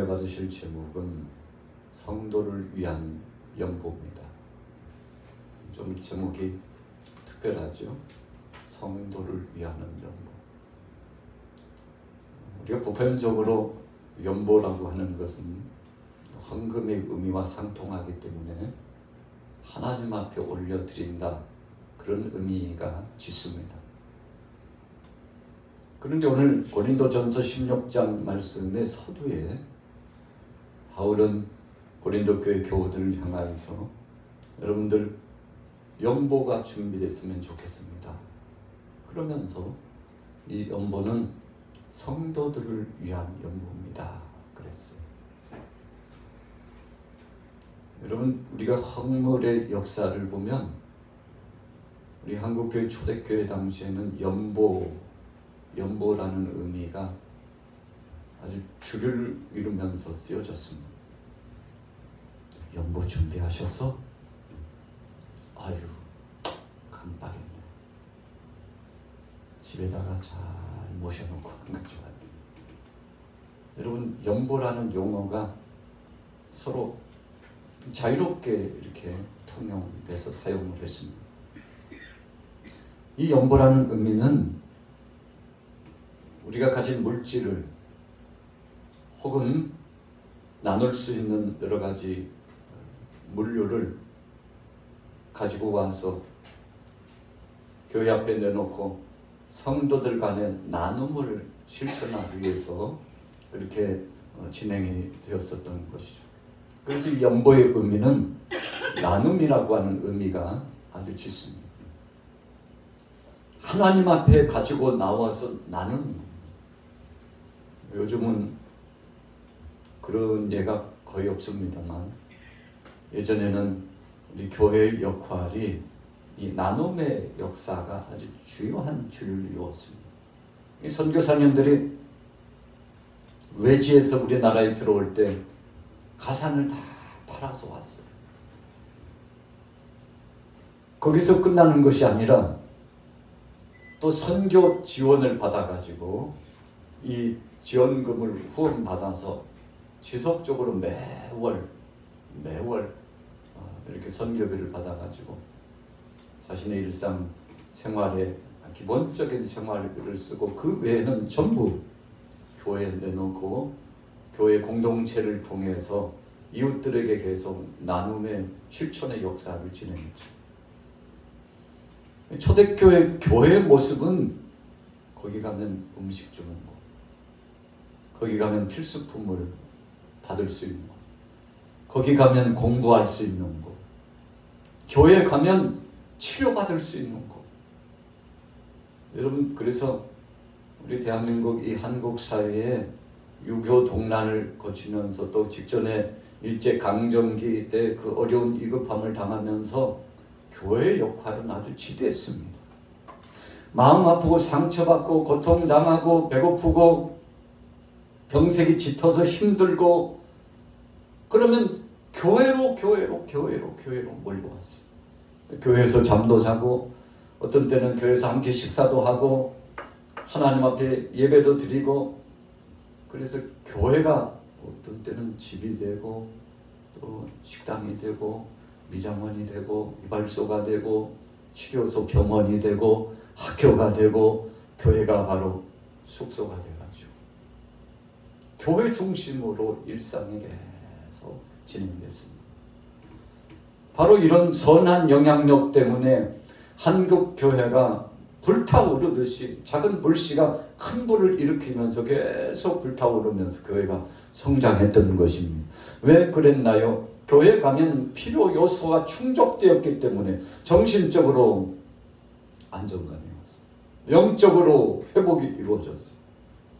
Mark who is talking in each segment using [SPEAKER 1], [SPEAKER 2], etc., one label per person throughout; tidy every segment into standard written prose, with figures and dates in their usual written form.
[SPEAKER 1] 은혜 받으실 제목은 성도를 위한 연보입니다. 좀 제목이 특별하죠. 성도를 위하는 연보. 우리가 보편적으로 연보라고 하는 것은 헌금의 의미와 상통하기 때문에 하나님 앞에 올려드린다, 그런 의미가 짙습니다. 그런데 오늘 고린도전서 16장 말씀의 서두에 바울은 고린도 교회 교우들을 향하여서 여러분들 연보가 준비됐으면 좋겠습니다. 그러면서 이 연보는 성도들을 위한 연보입니다. 그랬어요. 여러분, 우리가 헌물의 역사를 보면 우리 한국교회 초대교회 당시에는 연보라는 의미가 아주 주를 이루면서 쓰여졌습니다. 연보 준비하셔서? 아유, 깜빡했네. 집에다가 잘 모셔놓고 가져가요. 여러분, 연보라는 용어가 서로 자유롭게 이렇게 통용돼서 사용을 했습니다. 이 연보라는 의미는 우리가 가진 물질을 혹은 나눌 수 있는 여러 가지 물류를 가지고 와서 교회 앞에 내놓고 성도들 간의 나눔을 실천하기 위해서 이렇게 진행이 되었었던 것이죠. 그래서 이 연보의 의미는 나눔이라고 하는 의미가 아주 짙습니다. 하나님 앞에 가지고 나와서 나누는, 요즘은 그런 예가 거의 없습니다만 예전에는 우리 교회의 역할이 이 나눔의 역사가 아주 중요한 줄을 이루었습니다. 이 선교사님들이 외지에서 우리나라에 들어올 때 가산을 다 팔아서 왔어요. 거기서 끝나는 것이 아니라 또 선교 지원을 받아가지고 이 지원금을 후원받아서 지속적으로 매월 이렇게 선교비를 받아가지고 자신의 일상 생활에 기본적인 생활비를 쓰고 그 외에는 전부 교회에 내놓고 교회 공동체를 통해서 이웃들에게 계속 나눔의 실천의 역사를 진행했죠. 초대교회 교회의 모습은 거기 가면 음식 주는 거, 거기 가면 필수품을 받을 수 있는 거, 거기 가면 공부할 수 있는 거, 교회 가면 치료받을 수 있는 거. 여러분, 그래서 우리 대한민국 이 한국 사회에 유교 동란을 거치면서 또 직전에 일제강점기 때 그 어려운 위급함을 당하면서 교회의 역할은 아주 지대했습니다. 마음 아프고 상처받고 고통당하고 배고프고 병색이 짙어서 힘들고 그러면 교회로 몰고 왔어요. 교회에서 잠도 자고 어떤 때는 교회에서 함께 식사도 하고 하나님 앞에 예배도 드리고, 그래서 교회가 어떤 때는 집이 되고 또 식당이 되고 미장원이 되고 이발소가 되고 치료소 병원이 되고 학교가 되고 교회가 바로 숙소가 돼가지고 교회 중심으로 일상이 계속 진행됐습니다. 바로 이런 선한 영향력 때문에 한국 교회가 불타오르듯이 작은 불씨가 큰 불을 일으키면서 계속 불타오르면서 교회가 성장했던 것입니다. 왜 그랬나요? 교회 가면 필요 요소가 충족되었기 때문에 정신적으로 안정감이 왔어요. 영적으로 회복이 이루어졌어요.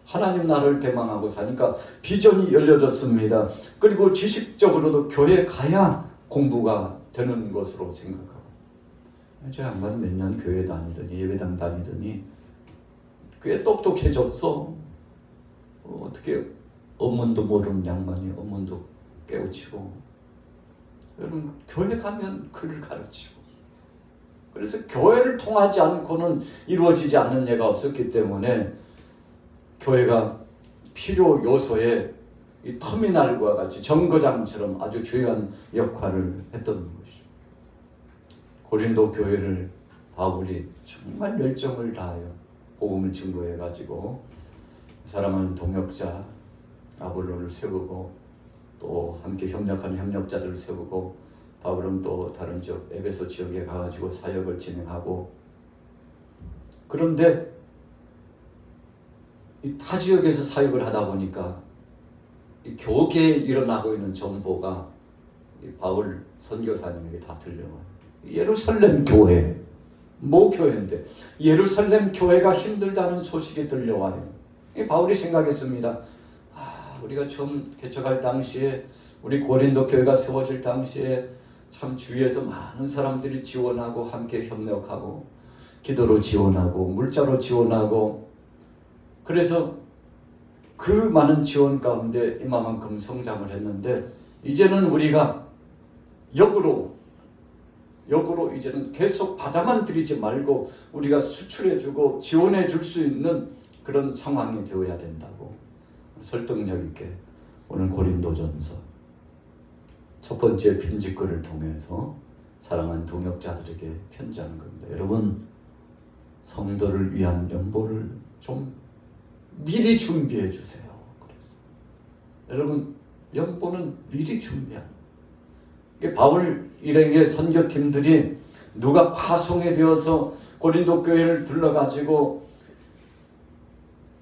[SPEAKER 1] 하나님 나라를 대망하고 사니까 비전이 열려졌습니다. 그리고 지식적으로도 교회 가야 공부가 되는 것으로 생각하고, 제 양반은 몇 년 교회 다니더니 예배당 다니더니 꽤 똑똑해졌어. 어떻게 업문도 모르는 양반이 업문도 깨우치고. 여러분, 교회 가면 그를 가르치고, 그래서 교회를 통하지 않고는 이루어지지 않는 예가 없었기 때문에 교회가 필요 요소에 이 터미널과 같이 정거장처럼 아주 중요한 역할을 했던 것이죠. 고린도 교회를 바울이 정말 열정을 다하여 복음을 증거해 가지고 사랑하는 동역자 아볼로를 세우고 또 함께 협력하는 협력자들을 세우고 바울은 또 다른 지역 에베소 지역에 가가지고 사역을 진행하고 그런데 이 타 지역에서 사역을 하다 보니까 이 교계에 일어나고 있는 정보가 이 바울 선교사님에게 다 들려와요. 예루살렘 교회, 모 교회인데 예루살렘 교회가 힘들다는 소식이 들려와요. 이 바울이 생각했습니다. 우리가 처음 개척할 당시에 우리 고린도 교회가 세워질 당시에 참 주위에서 많은 사람들이 지원하고 함께 협력하고 기도로 지원하고 물자로 지원하고 그래서 그 많은 지원 가운데 이만큼 성장을 했는데 이제는 우리가 역으로 이제는 계속 받아만 들이지 말고 우리가 수출해주고 지원해 줄 수 있는 그런 상황이 되어야 된다고 설득력 있게 오늘 고린도전서 첫 번째 편지글을 통해서 사랑하는 동역자들에게 편지하는 겁니다. 여러분, 성도를 위한 연보를 좀 미리 준비해 주세요. 그래서 여러분, 연보는 미리 준비하는 거예요. 바울 일행의 선교팀들이 누가 파송이 되어서 고린도 교회를 들러가지고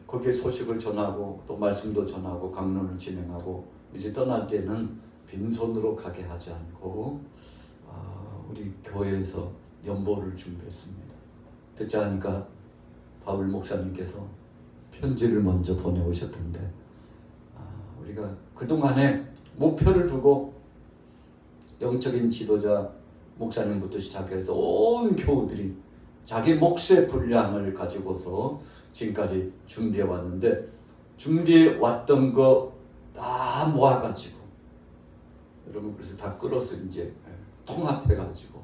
[SPEAKER 1] 거기에 소식을 전하고 또 말씀도 전하고 강론을 진행하고 이제 떠날 때는 빈손으로 가게 하지 않고 우리 교회에서 연보를 준비했습니다. 듣자 하니까 바울 목사님께서 편지를 먼저 보내오셨던데 우리가 그동안에 목표를 두고 영적인 지도자 목사님부터 시작해서 온 교우들이 자기 몫의 분량을 가지고서 지금까지 준비해 왔는데 준비해 왔던 거 다 모아가지고 여러분 그래서 다 끌어서 이제 통합해 가지고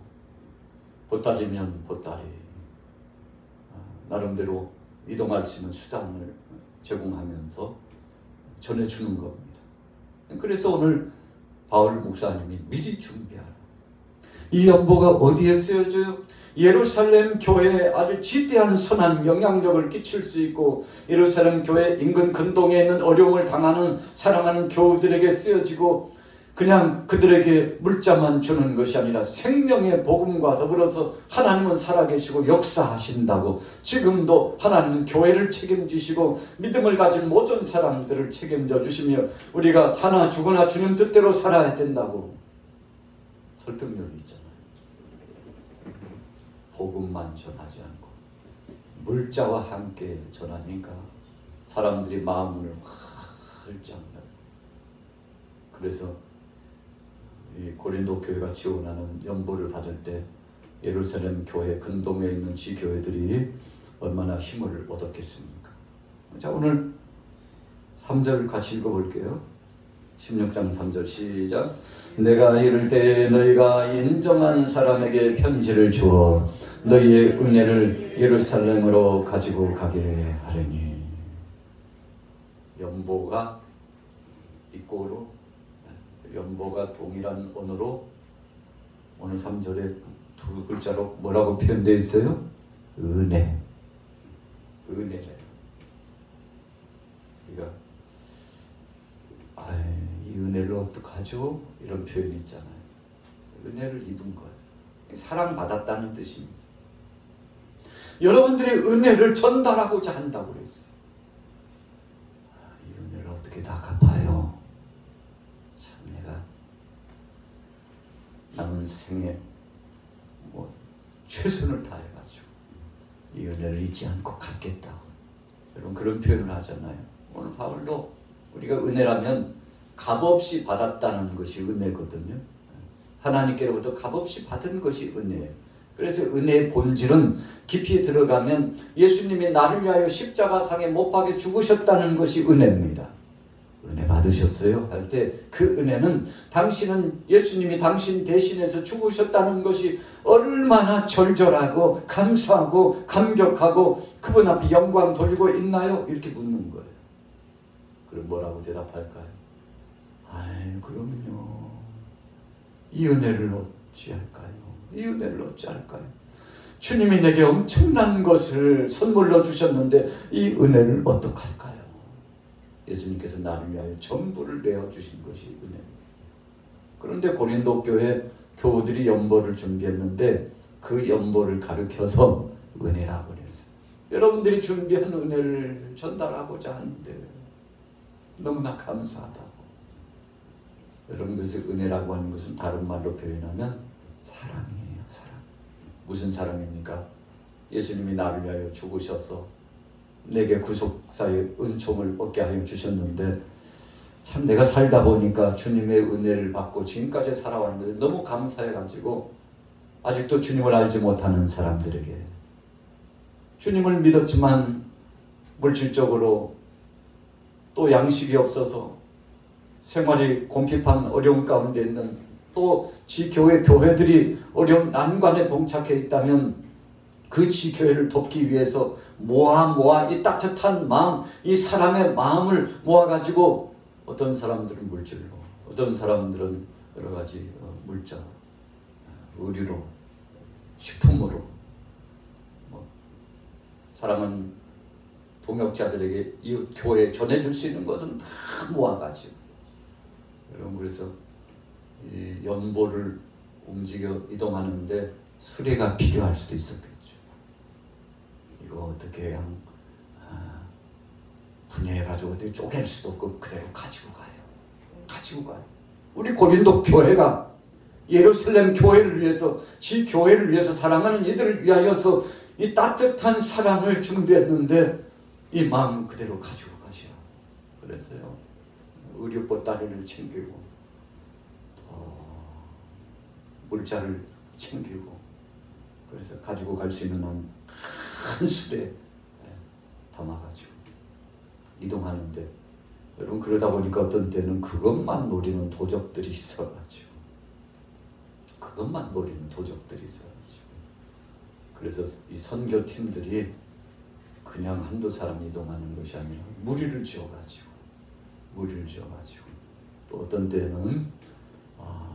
[SPEAKER 1] 보따리면 보따리 나름대로 이동할 수 있는 수단을 제공하면서 전해주는 겁니다. 그래서 오늘 바울 목사님이 미리 준비하라. 이 연보가 어디에 쓰여져요? 예루살렘 교회에 아주 지대한 선한 영향력을 끼칠 수 있고 예루살렘 교회 인근 근동에 있는 어려움을 당하는 사랑하는 교우들에게 쓰여지고 그냥 그들에게 물자만 주는 것이 아니라 생명의 복음과 더불어서 하나님은 살아계시고 역사하신다고 지금도 하나님은 교회를 책임지시고 믿음을 가진 모든 사람들을 책임져 주시며 우리가 사나 죽으나 주님 뜻대로 살아야 된다고 설득력이 있잖아요. 복음만 전하지 않고 물자와 함께 전하니까 사람들이 마음을 활짝 열어요. 그래서 이 고린도 교회가 지원하는 연보를 받을 때 예루살렘 교회 근동에 있는 지교회들이 얼마나 힘을 얻었겠습니까? 자, 오늘 3절 같이 읽어볼게요. 16장 3절 시작. 내가 이를 때 너희가 인정한 사람에게 편지를 주어 너희의 은혜를 예루살렘으로 가지고 가게 하려니. 연보가 이꼬로 연보가 동일한 언어로 오늘 3절에 두 글자로 뭐라고 표현되어 있어요? 은혜. 은혜래요. 우리가 이 은혜를 어떡하죠? 이런 표현이 있잖아요. 은혜를 입은 거예요. 사랑받았다는 뜻입니다. 여러분들의 은혜를 전달하고자 한다고 그랬어요. 이 은혜를 어떻게 다 갚아요? 참 내가 남은 생에 최선을 다해가지고 이 은혜를 잊지 않고 갚겠다. 여러분 그런 표현을 하잖아요. 오늘 바울도 우리가 은혜라면 값없이 받았다는 것이 은혜거든요. 하나님께로부터 값없이 받은 것이 은혜예요. 그래서 은혜의 본질은 깊이 들어가면 예수님이 나를 위하여 십자가상에 못 박혀 죽으셨다는 것이 은혜입니다. 은혜 받으셨어요? 할 때 그 은혜는 당신은 예수님이 당신 대신해서 죽으셨다는 것이 얼마나 절절하고 감사하고 감격하고 그분 앞에 영광 돌리고 있나요? 이렇게 묻는 거예요. 그럼 뭐라고 대답할까요? 아이, 그러면요, 이 은혜를 어찌할까요? 이 은혜를 어찌할까요? 주님이 내게 엄청난 것을 선물로 주셨는데 이 은혜를 어떡할까요? 예수님께서 나를 위하여 전부를 내어주신 것이 은혜입니다. 그런데 고린도 교회 교우들이 연보를 준비했는데 그 연보를 가르쳐서 은혜라고 그랬어요. 여러분들이 준비한 은혜를 전달하고자 하는데 너무나 감사하다고. 여러분, 그래서 은혜라고 하는 것은 다른 말로 표현하면 사랑이에요. 사랑. 무슨 사랑입니까? 예수님이 나를 위하여 죽으셔서 내게 구속사의 은총을 얻게 하여 주셨는데, 참 내가 살다 보니까 주님의 은혜를 받고 지금까지 살아왔는데 너무 감사해가지고 아직도 주님을 알지 못하는 사람들에게, 주님을 믿었지만 물질적으로 또 양식이 없어서 생활이 곰핍한 어려운 가운데 있는, 또 지교회 교회들이 어려운 난관에 봉착해 있다면 그 지교회를 돕기 위해서 모아 이 따뜻한 마음, 이 사랑의 마음을 모아가지고 어떤 사람들은 물질로, 어떤 사람들은 여러 가지 물자, 의류로, 식품으로, 사랑하는 동역자들에게 이웃 교회에 전해줄 수 있는 것은 다 모아가지고, 여러분, 그래서 이 연보를 움직여 이동하는데 수레가 필요할 수도 있었겠죠. 이거 어떻게 그냥 분해해가지고 어떻게 쪼갤 수도 없고 그대로 가지고 가요. 우리 고린도 교회가 예루살렘 교회를 위해서, 지 교회를 위해서, 사랑하는 이들을 위하여서 이 따뜻한 사랑을 준비했는데 이 마음 그대로 가지고 가시라. 그래서요, 의류 보따리를 챙기고 물자를 챙기고, 그래서 가지고 갈 수 있는 한 수레 담아가지고 이동하는데, 여러분, 그러다 보니까 어떤 때는 그것만 노리는 도적들이 있어가지고, 그래서 이 선교팀들이 그냥 한두 사람 이동하는 것이 아니라 무리를 지어가지고 또 어떤 때는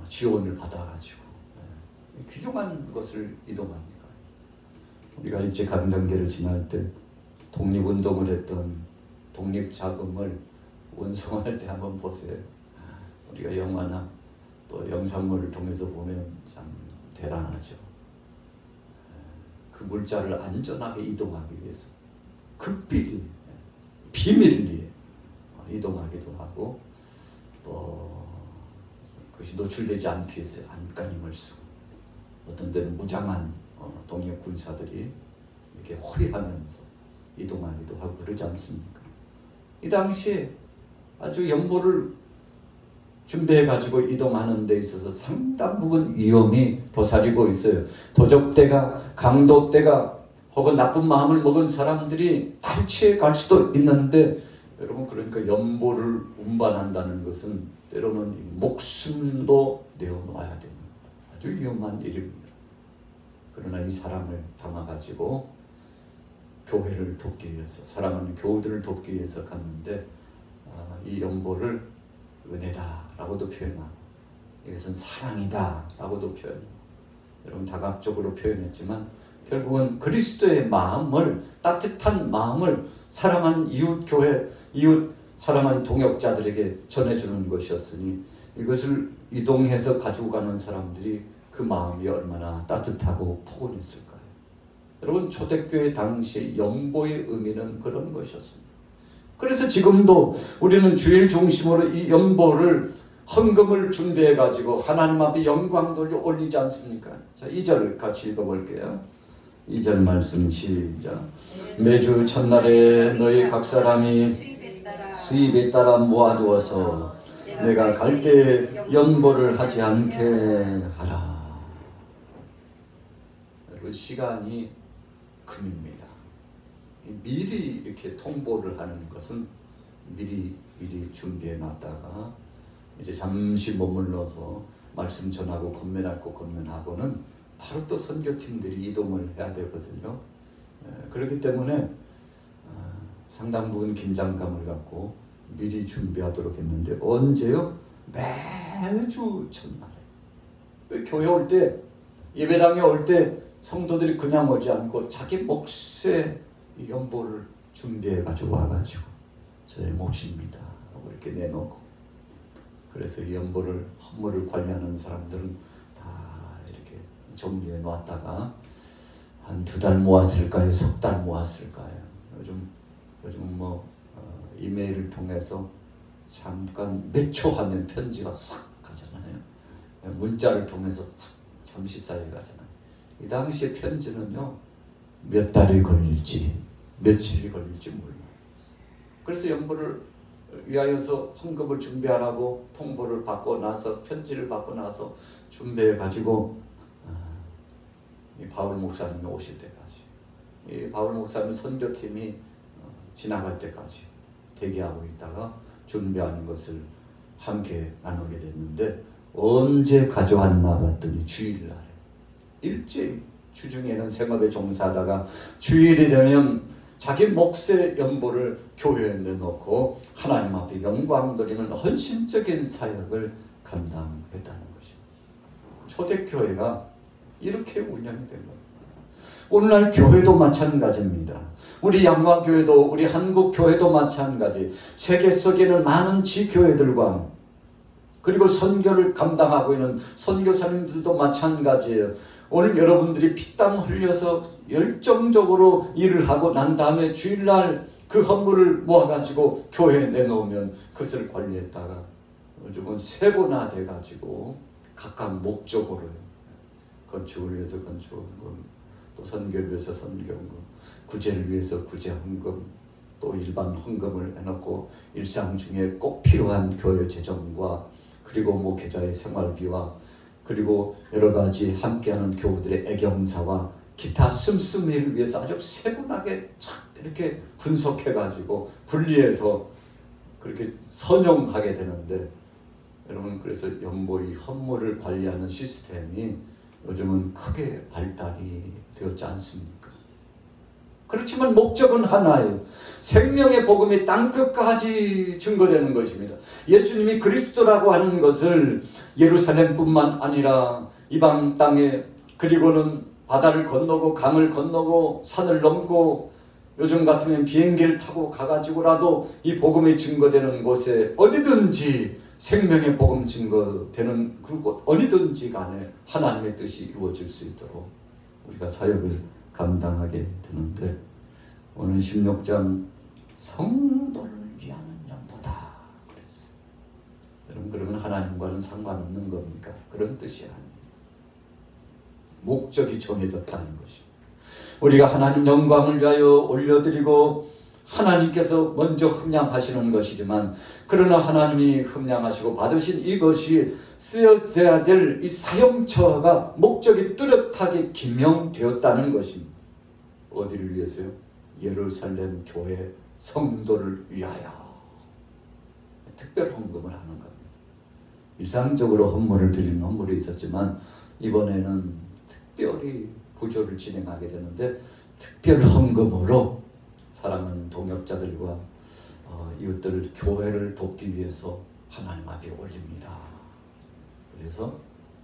[SPEAKER 1] 지원을 받아가지고 귀중한 것을 이동합니다. 우리가 일제 강점기를 지날 때 독립운동을 했던 독립자금을 운송할 때 한번 보세요. 우리가 영화나 또 영상물을 통해서 보면 참 대단하죠. 그 물자를 안전하게 이동하기 위해서 극비리, 비밀리에 이동하기도 하고, 또 그것이 노출되지 않기 위해서 안간힘을 쓰고, 어떤 때는 무장한 독립 군사들이 이렇게 호위하면서 이동하기도 하고 그러지 않습니까? 이 당시에 아주 연보를 준비해가지고 이동하는 데 있어서 상당 부분 위험이 도사리고 있어요. 도적대가, 강도대가, 혹은 나쁜 마음을 먹은 사람들이 탈취해 갈 수도 있는데, 여러분, 그러니까 연보를 운반한다는 것은 때로는 목숨도 내어놓아야 되는 아주 위험한 일입니다. 그러나 이 사랑을 담아가지고 교회를 돕기 위해서, 사랑하는 교우들을 돕기 위해서 갔는데, 이 연보를 은혜다라고도 표현하고, 이것은 사랑이다라고도 표현하고, 여러분, 다각적으로 표현했지만 결국은 그리스도의 마음을, 따뜻한 마음을 사랑하는 이웃 교회, 이웃 사랑하는 동역자들에게 전해주는 것이었으니, 이것을 이동해서 가지고 가는 사람들이 그 마음이 얼마나 따뜻하고 푸근했을까요? 여러분, 초대교회 당시의 연보의 의미는 그런 것이었습니다. 그래서 지금도 우리는 주일 중심으로 이 연보를, 헌금을 준비해가지고 하나님 앞에 영광 돌려 올리지 않습니까? 자, 2절 같이 읽어볼게요. 2절 말씀 시작. 매주 첫날에 너희 각 사람이 수입에 따라 모아두어서 내가 갈 때 연보를 하지 않게 하라. 그 시간이 금입니다. 미리 이렇게 통보를 하는 것은 미리 준비해 놨다가 이제 잠시 머물러서 말씀 전하고 건면할 거 건면하고는 바로 또 선교팀들이 이동을 해야 되거든요. 그렇기 때문에 상당 부분 긴장감을 갖고 미리 준비하도록 했는데, 언제요? 매주 첫날에 교회 올 때, 예배당에 올 때 성도들이 그냥 오지 않고 자기 몫의 연보를 준비해 가지고 와가지고 저의 몫입니다 하고 이렇게 내놓고, 그래서 이 연보를, 헌물을 관리하는 사람들은 다 이렇게 정리해 놨다가 한 2달 모았을까요? 3달 모았을까요? 요즘 뭐 이메일을 통해서 잠깐 몇 초 하면 편지가 싹 가잖아요. 문자를 통해서 싹 잠시 사이에 가잖아요. 이 당시에 편지는요, 몇 달이 걸릴지 며칠이 걸릴지 몰라요. 그래서 연보를 위하여서 헌금을 준비하라고 통보를 받고 나서, 편지를 받고 나서 준비해 가지고 이 바울 목사님이 오실 때까지, 이 바울 목사님 선교팀이 지나갈 때까지 대기하고 있다가 준비하는 것을 함께 나누게 됐는데, 언제 가져왔나 봤더니 주일날에, 일제히 주중에는 생업에 종사하다가 주일이 되면 자기 몫의 연보를 교회에 내놓고 하나님 앞에 영광 드리는 헌신적인 사역을 감당했다는 것입니다. 초대교회가 이렇게 운영이 된 겁니다. 오늘날 교회도 마찬가지입니다. 우리 양화교회도, 우리 한국교회도 마찬가지. 세계 속에는 많은 지교회들과, 그리고 선교를 감당하고 있는 선교사님들도 마찬가지예요. 오늘 여러분들이 피땀 흘려서 열정적으로 일을 하고 난 다음에 주일날 그 헌물을 모아가지고 교회에 내놓으면 그것을 관리했다가 요즘은 세분화돼 가지고 각각 목적으로, 건축을 위해서 건축헌금, 또 선교를 위해서 선교헌금, 구제를 위해서 구제헌금, 또 일반 헌금을 해놓고 일상 중에 꼭 필요한 교회 재정과, 그리고 목회자의 생활비와, 그리고 여러 가지 함께하는 교우들의 애경사와 기타 씀씀이를 위해서 아주 세분하게 착 이렇게 분석해가지고 분리해서 그렇게 선용하게 되는데, 여러분, 그래서 연보의 헌물을 관리하는 시스템이 요즘은 크게 발달이 되었지 않습니까? 그렇지만 목적은 하나예요. 생명의 복음이 땅끝까지 증거되는 것입니다. 예수님이 그리스도라고 하는 것을 예루살렘뿐만 아니라 이방 땅에, 그리고는 바다를 건너고 강을 건너고 산을 넘고, 요즘 같으면 비행기를 타고 가가지고라도 이 복음이 증거되는 곳에 어디든지 생명의 복음 증거되는 그곳 어디든지 간에 하나님의 뜻이 이루어질 수 있도록 우리가 사역을 감당하게 되는데, 오늘 16장 성도를 위하는 연보다 그랬어요. 여러분, 그러면 하나님과는 상관없는 겁니까? 그런 뜻이 아닙니다. 목적이 정해졌다는 것입니다. 우리가 하나님 영광을 위하여 올려드리고 하나님께서 먼저 흠량하시는 것이지만, 그러나 하나님이 흠량하시고 받으신 이것이 쓰여져야 될 이 사용처가 목적이 뚜렷하게 기명되었다는 것입니다. 어디를 위해서요? 예루살렘 교회 성도를 위하여 특별 헌금을 하는 겁니다. 일상적으로 헌물을 드리는 헌물이 있었지만, 이번에는 특별히 구조를 진행하게 되는데, 특별 헌금으로 사랑하는 동역자들과 이웃들을, 교회를 돕기 위해서 하나님 앞에 올립니다. 그래서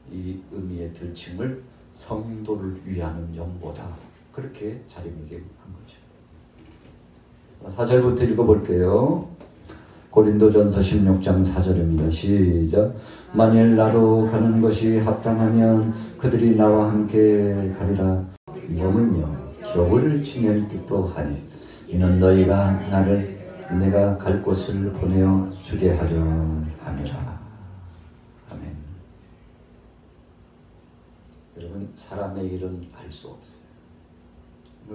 [SPEAKER 1] 이 의미의 별칭을 성도를 위하는 연보다, 그렇게 자리매김 한 거죠. 4절부터 읽어볼게요. 고린도전서 16장 4절입니다. 시작. 만일 나로 가는 것이 합당하면 그들이 나와 함께 가리라. 머물며 겨울을 지낼 듯도 하니, 이는 너희가 나를 내가 갈 곳을 보내어 주게 하려 함이라. 아멘. 여러분, 사람의 일은 알 수 없어요.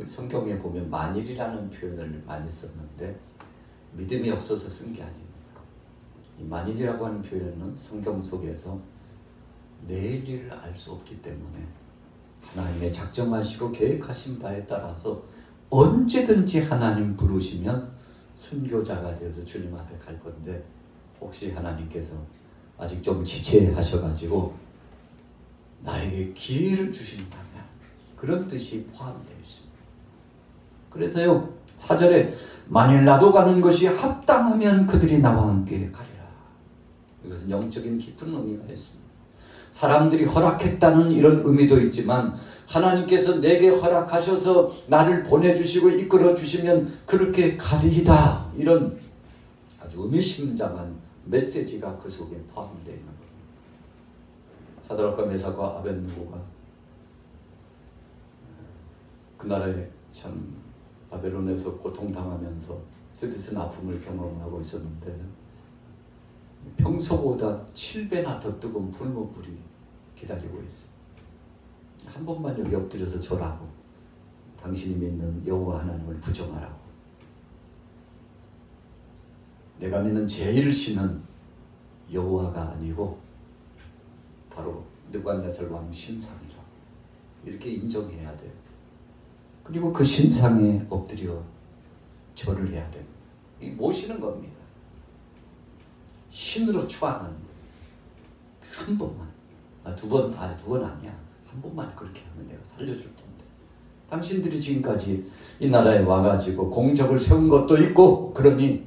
[SPEAKER 1] 성경에 보면 만일이라는 표현을 많이 썼는데 믿음이 없어서 쓴 게 아닙니다. 이 만일이라고 하는 표현은 성경 속에서 내일 일을 알 수 없기 때문에 하나님의 작정하시고 계획하신 바에 따라서 언제든지 하나님 부르시면 순교자가 되어서 주님 앞에 갈 건데, 혹시 하나님께서 아직 좀 지체하셔가지고 나에게 기회를 주신다면 그런 뜻이 포함되어 있습니다. 그래서요, 4절에 만일 나도 가는 것이 합당하면 그들이 나와 함께 가리라. 이것은 영적인 깊은 의미가 있습니다. 사람들이 허락했다는 이런 의미도 있지만 하나님께서 내게 허락하셔서 나를 보내주시고 이끌어주시면 그렇게 가리이다, 이런 아주 의미심장한 메시지가 그 속에 포함되어 있는 겁니다. 사드락과 메삭과 아벳느고가 그 나라에 참 바벨론에서 고통당하면서 쓰디쓴 아픔을 경험하고 있었는데 평소보다 7배나 더 뜨거운 불못불이 기다리고 있어. 한 번만 여기 엎드려서 절하고 당신이 믿는 여호와 하나님을 부정하라고. 내가 믿는 제일 신은 여호와가 아니고 바로 느부갓네살 왕 신상이라, 이렇게 인정해야 돼요. 그리고 그 신상에 엎드려 절을 해야 됩니다. 이 모시는 겁니다. 신으로 추앙하는 한 번만, 두 번 아니야. 한 번만 그렇게 하면 내가 살려줄 텐데. 당신들이 지금까지 이 나라에 와가지고 공적을 세운 것도 있고 그러니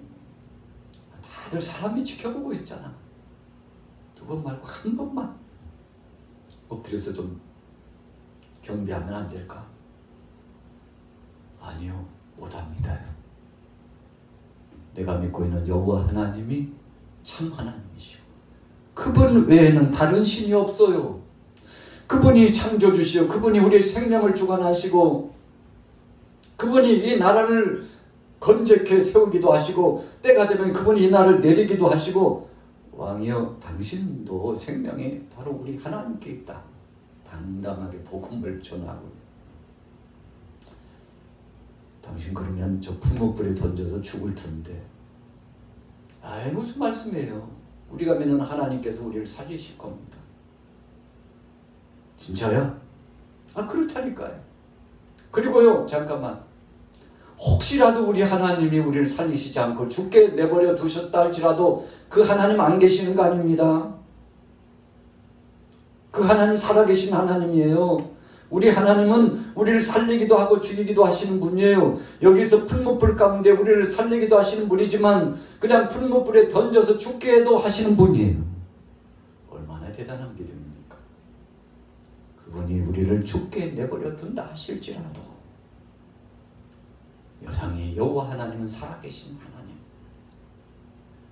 [SPEAKER 1] 다들 사람이 지켜보고 있잖아. 두 번 말고 한 번만 엎드려서 좀 경배하면 안 될까? 아니요, 못합니다요. 내가 믿고 있는 여호와 하나님이 참 하나님이시고 그분 외에는 다른 신이 없어요. 그분이 창조주시오. 그분이 우리의 생명을 주관하시고 그분이 이 나라를 건재케 세우기도 하시고 때가 되면 그분이 이 나라를 내리기도 하시고, 왕이여 당신도 생명이 바로 우리 하나님께 있다. 당당하게 복음을 전하고, 당신 그러면 저 풀목불에 던져서 죽을 텐데. 아이, 무슨 말씀이에요. 우리가 믿는 하나님께서 우리를 살리실 겁니다. 진짜요? 그렇다니까요. 그리고요, 잠깐만, 혹시라도 우리 하나님이 우리를 살리시지 않고 죽게 내버려 두셨다 할지라도 그 하나님 안 계시는 거 아닙니다. 그 하나님 살아계신 하나님이에요. 우리 하나님은 우리를 살리기도 하고 죽이기도 하시는 분이에요. 여기서 풀무불 가운데 우리를 살리기도 하시는 분이지만 그냥 풀무불에 던져서 죽게도 하시는 분이에요. 얼마나 대단한 믿음입니까? 그분이 우리를 죽게 내버려 둔다 하실지라도 여상의 여호와 하나님은 살아계신 하나님,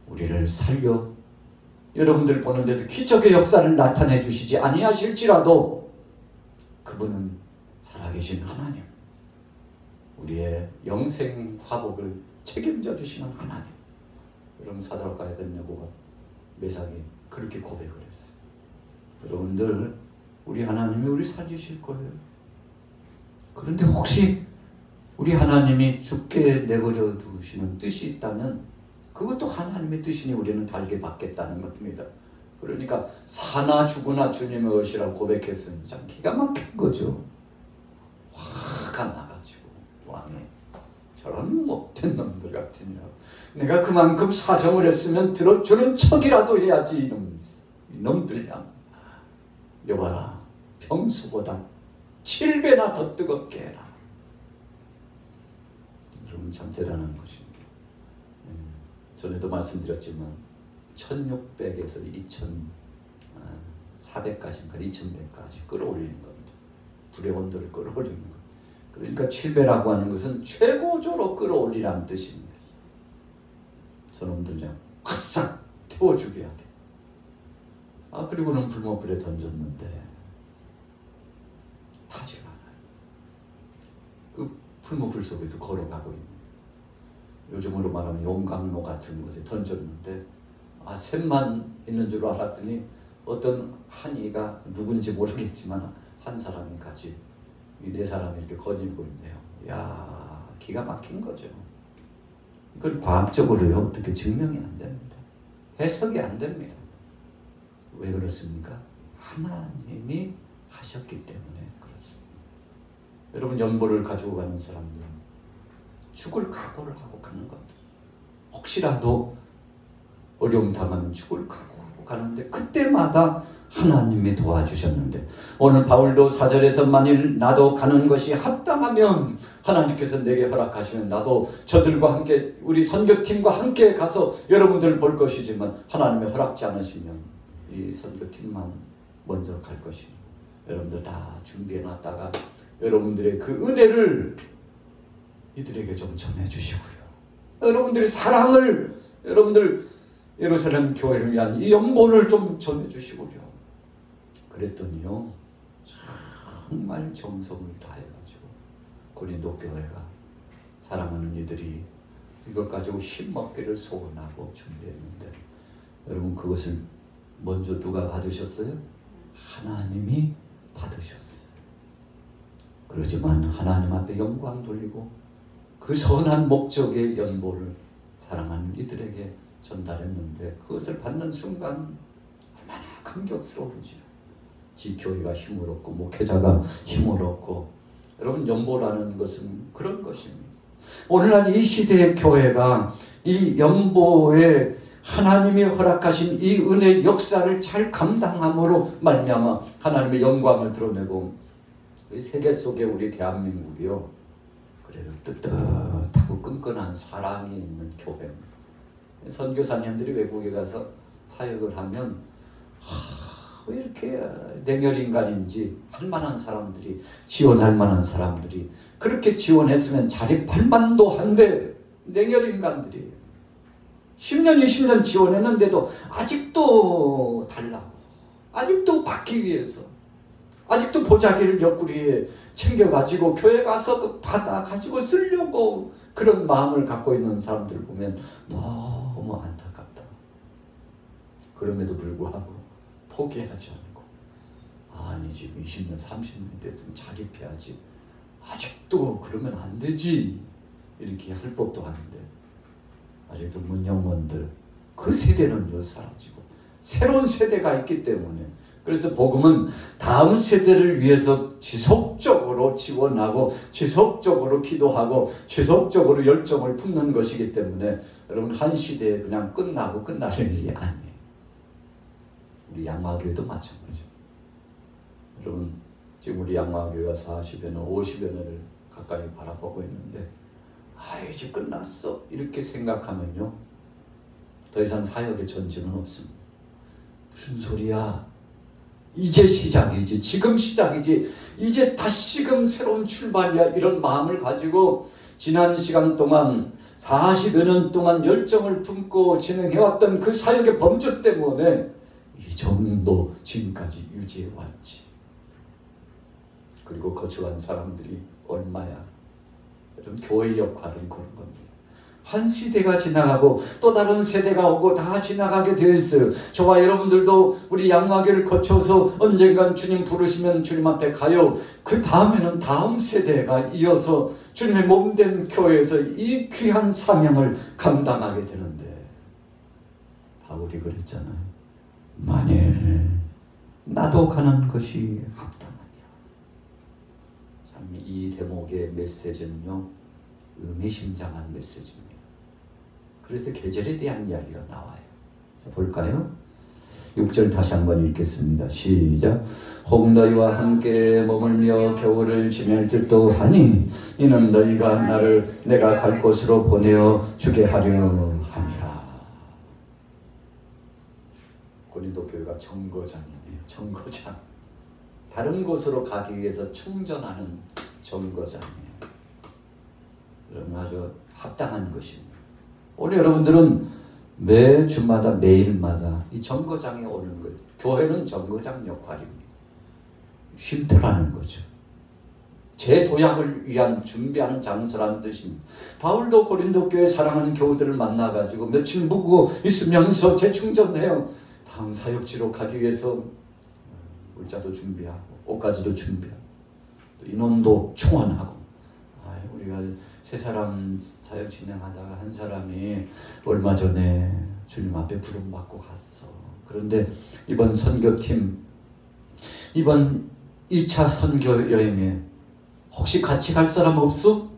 [SPEAKER 1] 우리를 살려 여러분들 보는 데서 기적의 역사를 나타내 주시지 아니하실지라도 그분은 살아계신 하나님, 우리의 영생 화복을 책임져 주시는 하나님. 여러분, 사드락과 아벳느고가 메삭이 그렇게 고백을 했어요. 여러분들, 우리 하나님이 우리 살리실 거예요. 그런데 혹시 우리 하나님이 죽게 내버려 두시는 뜻이 있다면 그것도 하나님의 뜻이니 우리는 달게 받겠다는 겁니다. 그러니까 사나 죽으나 주님의 것이라고 고백했으니 참 기가 막힌 거죠. 화가 나가지고 왕이 저런 못된 놈들 같으냐고, 내가 그만큼 사정을 했으면 들어주는 척이라도 해야지 이놈들이야. 여봐라, 평소보다 7배나 더 뜨겁게 해라. 여러분, 참 대단한 것입니다. 전에도 말씀드렸지만 1600에서 2400까지인가 2100까지 끌어올리는 겁니다. 불의 온도를 끌어올리는 겁니다. 그러니까 7배라고 하는 것은 최고조로 끌어올리라는 뜻입니다. 저놈들 그냥 확싹 태워 죽여야 돼. 그리고는 불목불에 던졌는데 타지가 않아요. 그 풀무불 속에서 걸어가고 있는, 요즘으로 말하면 용광로 같은 곳에 던졌는데 셋만 있는 줄 알았더니 어떤 한이가 누군지 모르겠지만 한 사람이 같이 이 네 사람이 이렇게 거닐고 있네요. 야, 기가 막힌 거죠. 이건 과학적으로요 어떻게 증명이 안 됩니다. 해석이 안 됩니다. 왜 그렇습니까? 하나님이 하셨기 때문에 그렇습니다. 여러분, 연보를 가지고 가는 사람들은 죽을 각오를 하고 가는 겁니다. 혹시라도 어려움 당하면 죽을 각오하고 가는데 그때마다 하나님이 도와주셨는데, 오늘 바울도 4절에서 만일 나도 가는 것이 합당하면 하나님께서 내게 허락하시면 나도 저들과 함께 우리 선교팀과 함께 가서 여러분들을 볼 것이지만 하나님이 허락지 않으시면 이 선교팀만 먼저 갈 것입니다. 여러분들 다 준비해 놨다가 여러분들의 그 은혜를 이들에게 좀 전해주시고요. 여러분들의 사랑을 여러분들 예루살렘 교회를 위한 이 연본을 좀 전해주시고요. 그랬더니요 정말 정성을 다해가지고 고린도 교회가 사랑하는 이들이 이것 가지고 힘먹기를 소원하고 준비했는데 여러분 그것을 먼저 누가 받으셨어요? 하나님이 받으셨어요. 그러지만 하나님 앞에 영광 돌리고 그 선한 목적의 연보를 사랑하는 이들에게 전달했는데 그것을 받는 순간 얼마나 감격스러운지요. 지교회가 힘을 얻고 목회자가 힘을 얻고 여러분 연보라는 것은 그런 것입니다. 오늘날 이 시대의 교회가 이 연보에 하나님이 허락하신 이 은혜의 역사를 잘 감당함으로 말미암아 하나님의 영광을 드러내고 세계 속에 우리 대한민국이요 그래도 뜨뜻하고 끈끈한 사랑이 있는 교회입니다. 선교사님들이 외국에 가서 사역을 하면 왜 이렇게 냉혈인간인지 할 만한 사람들이 지원할 만한 사람들이 그렇게 지원했으면 자립할 만도 한데 냉혈인간들이 10년 20년 지원했는데도 아직도 달라고 아직도 받기 위해서 아직도 보자기를 옆구리에 챙겨가지고 교회 가서 받아가지고 쓰려고 그런 마음을 갖고 있는 사람들 보면 너무 안타깝다. 그럼에도 불구하고 포기하지 않고 아니 지금 20년 30년이 됐으면 자립해야지 아직도 그러면 안 되지 이렇게 할 법도 아닌데 아직도 문영원들 그 세대는요 사라지고 새로운 세대가 있기 때문에 그래서 복음은 다음 세대를 위해서 지속적으로 지원하고 지속적으로 기도하고 지속적으로 열정을 품는 것이기 때문에 여러분 한 시대에 그냥 끝나고 끝날 일이 아니에요. 우리 양화교회도 마찬가지죠. 여러분 지금 우리 양화교회가 40여 년 50여 년을 가까이 바라보고 있는데 이제 끝났어 이렇게 생각하면요 더 이상 사역의 전진은 없습니다. 무슨 소리야? 이제 시작이지 지금 시작이지 이제 다시금 새로운 출발이야 이런 마음을 가지고 지난 시간 동안 40여 년 동안 열정을 품고 진행해왔던 그 사역의 범주 때문에 이 정도 지금까지 유지해왔지. 그리고 거쳐간 사람들이 얼마야. 여러분 교회의 역할은 그런 겁니다. 한 시대가 지나가고 또 다른 세대가 오고 다 지나가게 되어 있어요. 저와 여러분들도 우리 양화교를 거쳐서 언젠간 주님 부르시면 주님 앞에 가요. 그 다음에는 다음 세대가 이어서 주님의 몸된 교회에서 이 귀한 사명을 감당하게 되는데 바울이 그랬잖아요. 만일 나도 가는 것이 합당하냐. 참 이 대목의 메시지는요 의미심장한 메시지입니다. 그래서 계절에 대한 이야기가 나와요. 자, 볼까요? 6절 다시 한번 읽겠습니다. 시작. 혹 너희와 함께 머물며 겨울을 지낼 듯도 하니 이는 너희가 나를 내가 갈 곳으로 보내어 주게 하려 함이라. 고린도 교회가 정거장이에요. 정거장. 다른 곳으로 가기 위해서 충전하는 정거장이에요. 여러분 아주 합당한 것입니다. 오늘 여러분들은 매 주마다 매일마다 이 정거장에 오는 거예요. 교회는 정거장 역할입니다. 쉼터라는 거죠. 재도약을 위한 준비하는 장소라는 뜻입니다. 바울도 고린도 교회 사랑하는 교우들을 만나가지고 며칠 묵고 있으면서 재충전해요. 다음 사역지로 가기 위해서 물자도 준비하고 옷가지도 준비하고 또 인원도 충원하고 우리가 세 사람 사역 진행하다가 한 사람이 얼마 전에 주님 앞에 부름받고 갔어. 그런데 이번 선교팀 이번 2차 선교 여행에 혹시 같이 갈 사람 없어?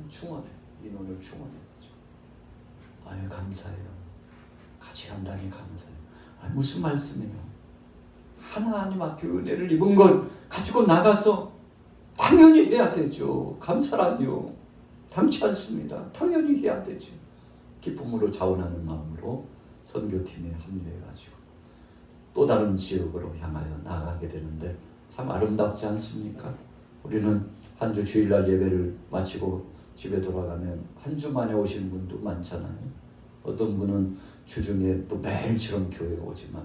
[SPEAKER 1] 충원해. 인원을 충원했죠. 감사해요. 같이 간다니 감사해요. 무슨 말씀이에요? 하나님 앞에 은혜를 입은 걸 가지고 나가서 다 당연히 해야 되죠. 감사라뇨. 당치 않습니다. 당연히 해야 되죠. 기쁨으로 자원하는 마음으로 선교팀에 합류해가지고 또 다른 지역으로 향하여 나아가게 되는데 참 아름답지 않습니까? 우리는 한 주 주일날 예배를 마치고 집에 돌아가면 한 주 만에 오시는 분도 많잖아요. 어떤 분은 주중에 또 매일처럼 교회에 오지만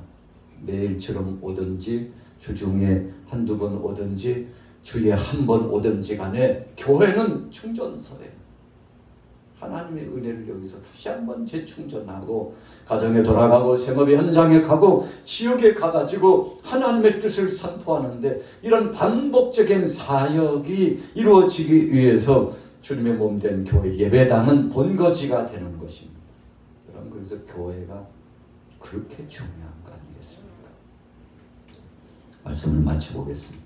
[SPEAKER 1] 매일처럼 오든지 주중에 한두 번 오든지 주에 한 번 오든지 간에 교회는 충전소예요. 하나님의 은혜를 여기서 다시 한번 재충전하고 가정에 돌아가고 생업의 현장에 가고 지역에 가가지고 하나님의 뜻을 선포하는데 이런 반복적인 사역이 이루어지기 위해서 주님의 몸된 교회 예배당은 본거지가 되는 것입니다. 여러분, 그래서 교회가 그렇게 중요한 거 아니겠습니까? 말씀을 마쳐보겠습니다.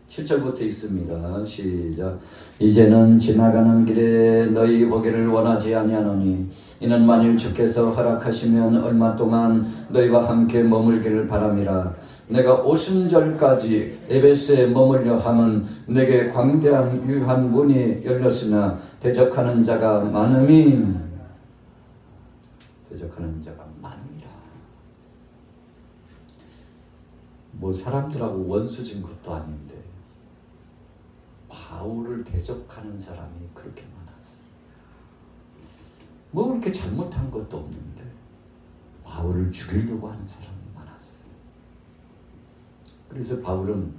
[SPEAKER 1] 7절부터 읽습니다. 시작. 이제는 지나가는 길에 너희 보기를 원하지 아니하노니 이는 만일 주께서 허락하시면 얼마 동안 너희와 함께 머물기를 바람이라. 내가 오순절까지 에베소에 머물려 함은 내게 광대한 유한 문이 열렸으나 대적하는 자가 많음이라. 뭐 사람들하고 원수진 것도 아닌데 바울을 대적하는 사람이 그렇게 많았어. 뭐 그렇게 잘못한 것도 없는데 바울을 죽이려고 하는 사람이 많았어. 그래서 바울은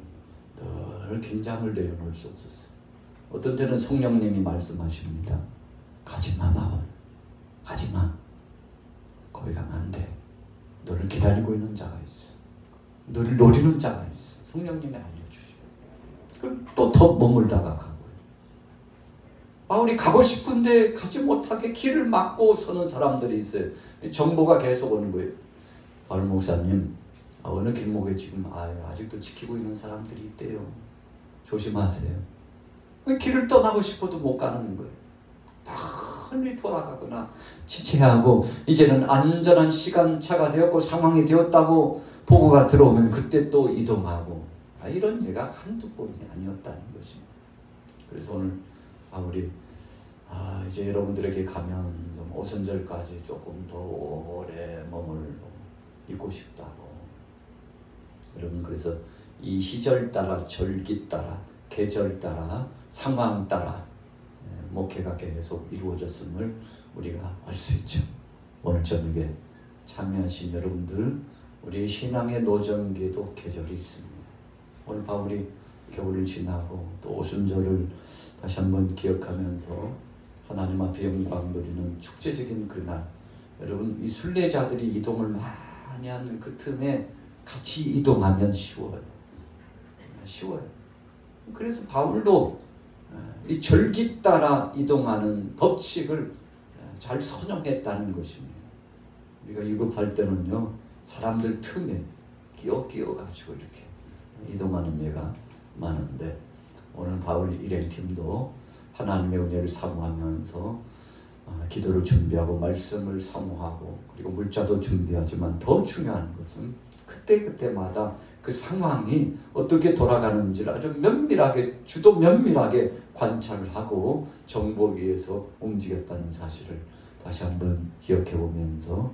[SPEAKER 1] 늘 긴장을 내려놓을 수 없었어. 어떤 때는 성령님이 말씀하십니다. 가지마 바울, 가지마. 거기 가면 안 돼. 너를 기다리고 있는 자가 있어. 너를 노리는 자가 있어. 성령님이 알려주시고 그럼 또 더 머물다가 가고요. 바울이 가고 싶은데 가지 못하게 길을 막고 서는 사람들이 있어요. 정보가 계속 오는 거예요. 바울 목사님, 어느 길목에 지금 아직도 지키고 있는 사람들이 있대요. 조심하세요. 길을 떠나고 싶어도 못 가는 거예요. 빨리 돌아가거나 지체하고 이제는 안전한 시간차가 되었고 상황이 되었다고 보고가 들어오면 그때 또 이동하고 이런 예가 한두 번이 아니었다는 것입니다. 그래서 오늘 바울이 이제 여러분들에게 가면 좀 오순절까지 조금 더 오래 머물고 있고 싶다고. 여러분, 그래서 이 시절 따라 절기 따라 계절 따라 상황 따라 목회가 계속 이루어졌음을 우리가 알 수 있죠. 오늘 저녁에 참여하신 여러분들, 우리 신앙의 노정기에도 계절이 있습니다. 오늘 바울이 겨울을 지나고 또 오순절을 다시 한번 기억하면서 하나님 앞에 영광 누리는 축제적인 그날, 여러분 이 순례자들이 이동을 많이 하는 그 틈에 같이 이동하면 쉬워요. 그래서 바울도 이 절기 따라 이동하는 법칙을 잘 선용했다는 것입니다. 우리가 유급할 때는요, 사람들 틈에 끼어가지고 이렇게 이동하는 예가 많은데, 오늘 바울 일행팀도 하나님의 은혜를 사모하면서 기도를 준비하고 말씀을 사모하고 그리고 물자도 준비하지만 더 중요한 것은 그때마다 그 상황이 어떻게 돌아가는지를 아주 면밀하게, 주도 면밀하게 관찰을 하고 정보 위에서 움직였다는 사실을 다시 한번 기억해 보면서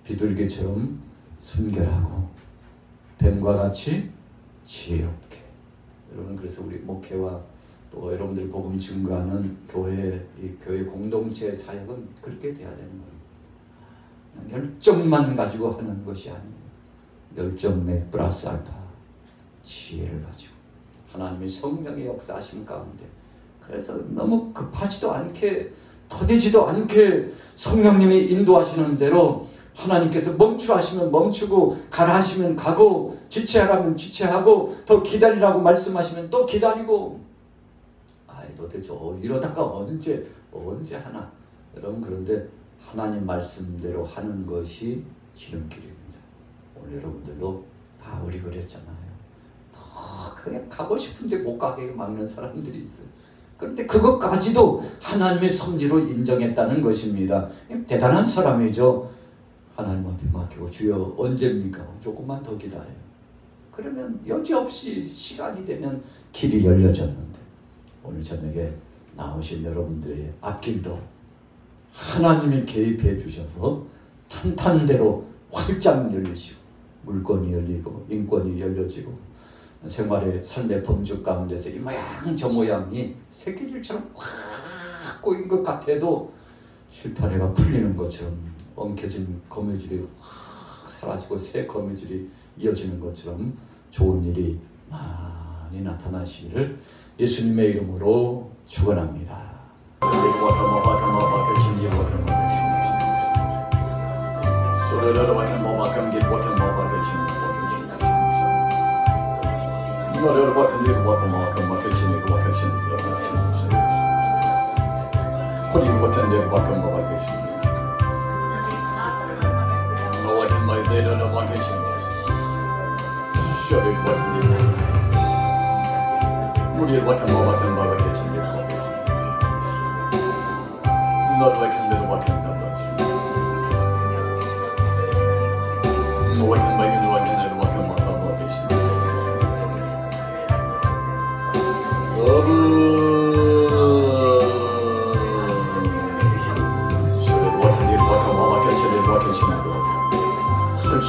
[SPEAKER 1] 비둘기처럼 순결하고 뱀과 같이 지혜롭게. 여러분, 그래서 우리 목회와 또 여러분들이 복음 증거하는 교회 공동체의 사역은 그렇게 돼야 되는 거예요. 열정만 가지고 하는 것이 아니에요. 열정 내 플러스 알파 지혜를 가지고 하나님의 성령의 역사하심 가운데, 그래서 너무 급하지도 않게 더디지도 않게 성령님이 인도하시는 대로 하나님께서 멈추라시면 멈추고 가라 하시면 가고 지체하라면 지체하고 더 기다리라고 말씀하시면 또 기다리고, 도대체 이러다가 언제 하나. 여러분, 그런데 하나님 말씀대로 하는 것이 지름길입니다. 오늘 여러분들도 바울이 그랬잖아요. 그냥 가고 싶은데 못 가게 막는 사람들이 있어요. 그런데 그것까지도 하나님의 섭리로 인정했다는 것입니다. 대단한 사람이죠. 하나님 앞에 맡기고 주여 언제입니까? 조금만 더 기다려요. 그러면 여지없이 시간이 되면 길이 열려졌는데 오늘 저녁에 나오신 여러분들의 앞길도 하나님이 개입해 주셔서 탄탄대로 활짝 열리시고 물건이 열리고 인권이 열려지고 생활의 삶의 범주 가운데서 이 모양 저 모양이 새끼줄처럼 확 꼬인 것 같아도 실타래가 풀리는 것처럼 엉켜진 거미줄이 확 사라지고 새 거미줄이 이어지는 것처럼 좋은 일이 많이 나타나시기를 예수님의 이름으로 축원합니다. 할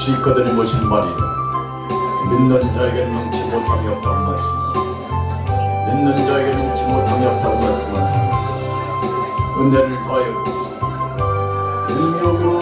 [SPEAKER 1] 수 있거든 무슨 말이냐. 믿는 자에게는 능치 못함이 없다고 말씀하시고 믿는 자에게 능치 못함이 없다고 말씀하시고 은혜를 더하여 주옵소서. 능력으로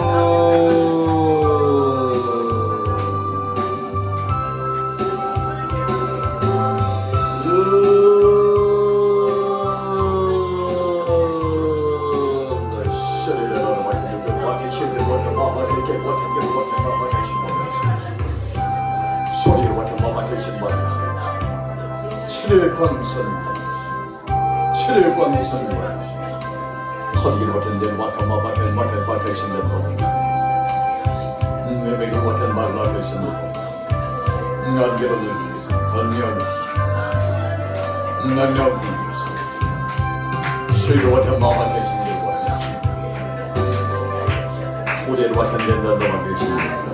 [SPEAKER 1] 칠의 광선 허리를 맡은 데를 맡은 맡은 신대로 외백을 맡은 말로 앞에 신대로 안개로 누리면서 안녕 실로 맡은 마음 앞에 신대로 우리를 맡은 데를 앞에 신대로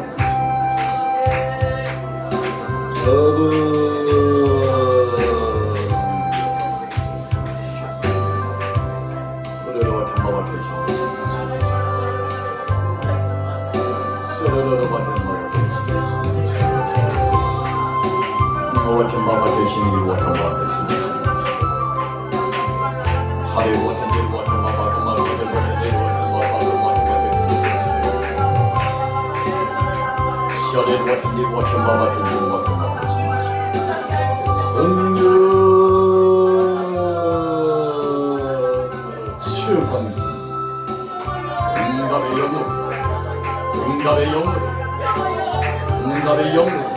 [SPEAKER 1] 응답의 영으로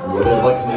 [SPEAKER 1] 노래를 맡은